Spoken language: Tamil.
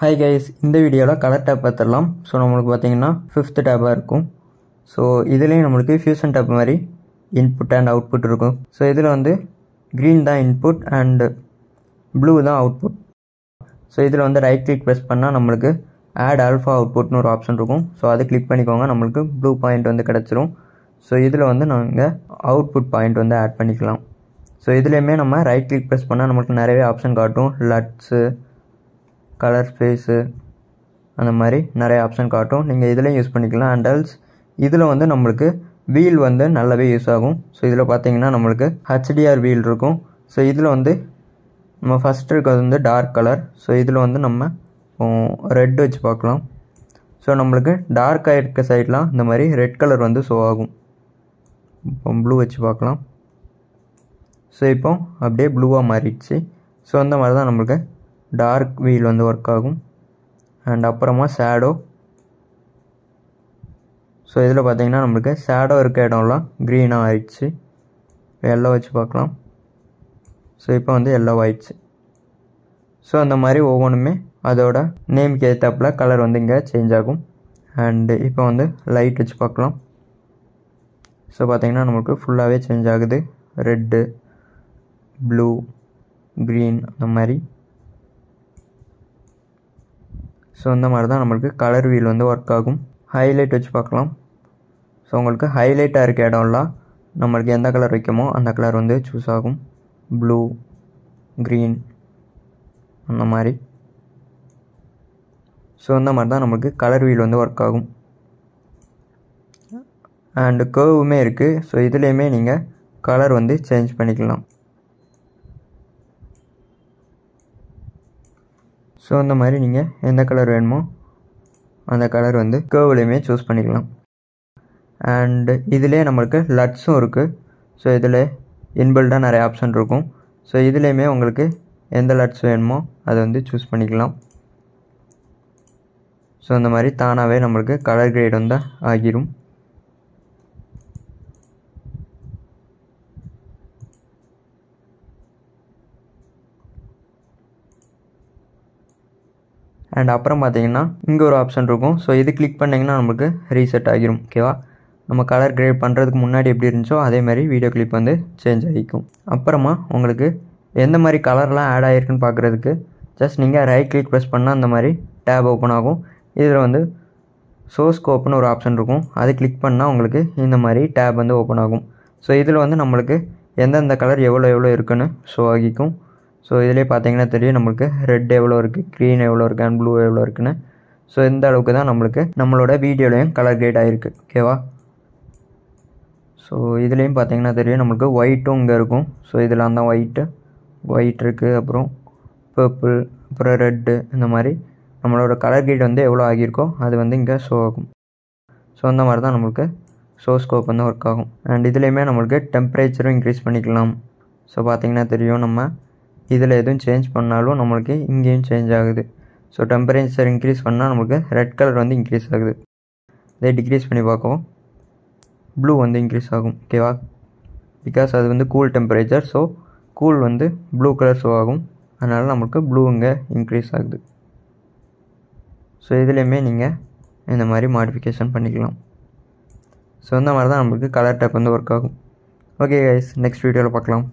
ஹாய் கைஸ், இந்த வீடியோவில் கலர் டேப் பார்த்துடலாம். ஸோ நம்மளுக்கு பார்த்தீங்கன்னா 5th டேப்பாக இருக்கும். ஸோ இதுலேயும் நம்மளுக்கு ஃபியூஷன் டேப் மாதிரி இன்புட் அண்ட் அவுட்புட் இருக்கும். ஸோ இதில் வந்து க்ரீன் தான் இன்புட் அண்டு ப்ளூ தான் அவுட்புட். ஸோ இதில் வந்து ரைட் கிளிக் ப்ரெஸ் பண்ணால் நம்மளுக்கு ஆட் ஆல்ஃபா அவுட்புட்னு ஒரு ஆப்ஷன் இருக்கும். ஸோ அதை கிளிக் பண்ணிக்கோங்க, நம்மளுக்கு ப்ளூ பாயிண்ட் வந்து கிடச்சிரும். ஸோ இதில் வந்து நாங்கள் அவுட்புட் பாயிண்ட் வந்து ஆட் பண்ணிக்கலாம். ஸோ இதுலேயுமே நம்ம ரைட் கிளிக் ப்ரெஸ் பண்ணால் நம்மளுக்கு நிறையவே ஆப்ஷன் காட்டும். லட்ஸு, கலர் ஸ்பேஸு, அந்த மாதிரி நிறைய ஆப்ஷன் காட்டும். நீங்கள் இதிலையும் யூஸ் பண்ணிக்கலாம். அண்ட் ஆல்ஸ் இதில் வந்து நம்மளுக்கு வீல் வந்து நல்லாவே யூஸ் ஆகும். ஸோ இதில் பார்த்தீங்கன்னா நம்மளுக்கு HDR வீல் இருக்கும். ஸோ இதில் வந்து நம்ம ஃபஸ்ட்டு இருக்கிறது வந்து டார்க் கலர். ஸோ இதில் வந்து நம்ம ரெட் வச்சு பார்க்கலாம். ஸோ நம்மளுக்கு டார்க்காக இருக்க சைட்லாம் இந்த மாதிரி ரெட் கலர் வந்து ஷோ ஆகும். இப்போ ப்ளூ வச்சு பார்க்கலாம். ஸோ இப்போ அப்படியே ப்ளூவாக மாறிடுச்சு. ஸோ அந்த மாதிரி தான் நம்மளுக்கு டார்க் வீல் வந்து ஒர்க் ஆகும். அண்ட் அப்புறமா ஷேடோ. ஸோ இதில் பார்த்தீங்கன்னா நம்மளுக்கு ஷேடோ இருக்க இடம்லாம் க்ரீனாக ஆயிடுச்சு. எல்லோ வச்சு பார்க்கலாம். ஸோ இப்போ வந்து எல்லோ ஆயிடுச்சு. ஸோ அந்த மாதிரி ஒவ்வொன்றுமே அதோட நேமுக்கு ஏற்றாப்பில் கலர் வந்து இங்கே சேஞ்ச் ஆகும். அண்டு இப்போ வந்து லைட் வச்சு பார்க்கலாம். ஸோ பார்த்தீங்கன்னா நம்மளுக்கு ஃபுல்லாகவே சேஞ்ச் ஆகுது. ரெட்டு, ப்ளூ, க்ரீன், அந்த மாதிரி. ஸோ இந்த மாதிரி தான் நம்மளுக்கு கலர் வீல் வந்து ஒர்க் ஆகும். ஹைலைட் வச்சு பார்க்கலாம். ஸோ உங்களுக்கு ஹைலைட்டாக இருக்க இடம்லாம் நம்மளுக்கு எந்த கலர் வைக்கமோ அந்த கலர் வந்து சூஸ் ஆகும். ப்ளூ, க்ரீன், அந்த மாதிரி. ஸோ இந்த மாதிரி தான் நம்மளுக்கு கலர் வீல் வந்து ஒர்க் ஆகும். அண்டு கர்வுமே இருக்குது. ஸோ இதுலேயுமே நீங்கள் கலர் வந்து சேஞ்ச் பண்ணிக்கலாம். ஸோ இந்த மாதிரி நீங்கள் எந்த கலர் வேணுமோ அந்த கலர் வந்து கர்வ்லேயுமே சூஸ் பண்ணிக்கலாம். அண்டு இதிலே நம்மளுக்கு லட்ஸும் இருக்குது. ஸோ இதில் இன்பில்டாக நிறைய ஆப்ஷன் இருக்கும். ஸோ இதுலேயுமே உங்களுக்கு எந்த லட்ஸ் வேணுமோ அதை வந்து சூஸ் பண்ணிக்கலாம். ஸோ இந்த மாதிரி தானாகவே நம்மளுக்கு கலர் கிரேட் வந்து ஆகிரும். அண்ட் அப்புறம் பார்த்தீங்கன்னா இங்கே ஒரு ஆப்ஷன் இருக்கும். ஸோ இது கிளிக் பண்ணிங்கன்னா நம்மளுக்கு ரீசெட் ஆகிரும். ஓகேவா, நம்ம கலர் கிரேட் பண்ணுறதுக்கு முன்னாடி எப்படி இருந்துச்சோ அதே மாதிரி வீடியோ கிளிப் வந்து சேஞ்ச் ஆகிக்கும். அப்புறமா உங்களுக்கு எந்த மாதிரி கலர்லாம் ஆட் ஆகிருக்குன்னு பார்க்குறதுக்கு ஜஸ்ட் நீங்கள் ரைட் கிளிக் ப்ரெஸ் பண்ணால் அந்த மாதிரி டேப் ஓப்பன் ஆகும். இதில் வந்து சோஸ்கோப்னு ஒரு ஆப்ஷன் இருக்கும். அதை கிளிக் பண்ணால் உங்களுக்கு இந்த மாதிரி டேப் வந்து ஓப்பன் ஆகும். ஸோ இதில் வந்து நம்மளுக்கு எந்தெந்த கலர் எவ்வளோ இருக்குன்னு ஷோ ஆகிக்கும். ஸோ இதிலே பார்த்தீங்கன்னா தெரியும் நம்மளுக்கு ரெட் எவ்வளோ இருக்குது, க்ரீன் எவ்வளோ இருக்குது, அண்ட் ப்ளூ எவ்வளோ இருக்குன்னு. ஸோ இந்த அளவுக்கு தான் நம்மளுக்கு நம்மளோட வீடியோலையும் கலர் கிரேட் ஆகிருக்கு. ஓகேவா, ஸோ இதுலேயும் பார்த்தீங்கன்னா தெரியும் நம்மளுக்கு ஒயிட்டும் இங்கே இருக்கும். ஸோ இதில் அந்த ஒயிட் இருக்குது, அப்புறம் பர்பிள், அப்புறம் ரெட்டு, இந்த மாதிரி நம்மளோட கலர் கிரேட் வந்து எவ்வளோ ஆகியிருக்கோ அது வந்து இங்கே ஷோ ஆகும். ஸோ அந்த மாதிரி தான் நம்மளுக்கு சோஸ்கோப் வந்து ஒர்க் ஆகும். அண்ட் இதுலேயுமே நம்மளுக்கு டெம்பரேச்சரும் இன்க்ரீஸ் பண்ணிக்கலாம். ஸோ பார்த்தீங்கன்னா தெரியும் நம்ம இதில் எதுவும் சேஞ்ச் பண்ணாலும் நம்மளுக்கு இங்கேயும் சேஞ்ச் ஆகுது. ஸோ டெம்பரேச்சர் இன்க்ரீஸ் பண்ணால் நம்மளுக்கு ரெட் கலர் வந்து இன்க்ரீஸ் ஆகுது. இதே டிக்ரீஸ் பண்ணி பார்க்கவும் ப்ளூ வந்து இன்க்ரீஸ் ஆகும். ஓகேவா, பிகாஸ் அது வந்து கூல் டெம்பரேச்சர். ஸோ கூல் வந்து ப்ளூ கலர் ஷோ ஆகும். அதனால் நம்மளுக்கு ப்ளூ இங்கே இன்க்ரீஸ் ஆகுது. ஸோ இதுலேயுமே நீங்கள் இந்த மாதிரி மாடிஃபிகேஷன் பண்ணிக்கலாம். ஸோ இந்த மாதிரி தான் நம்மளுக்கு கலர் டேப் வந்து ஒர்க் ஆகும். ஓகே கைஸ், நெக்ஸ்ட் வீடியோவில் பார்க்கலாம்.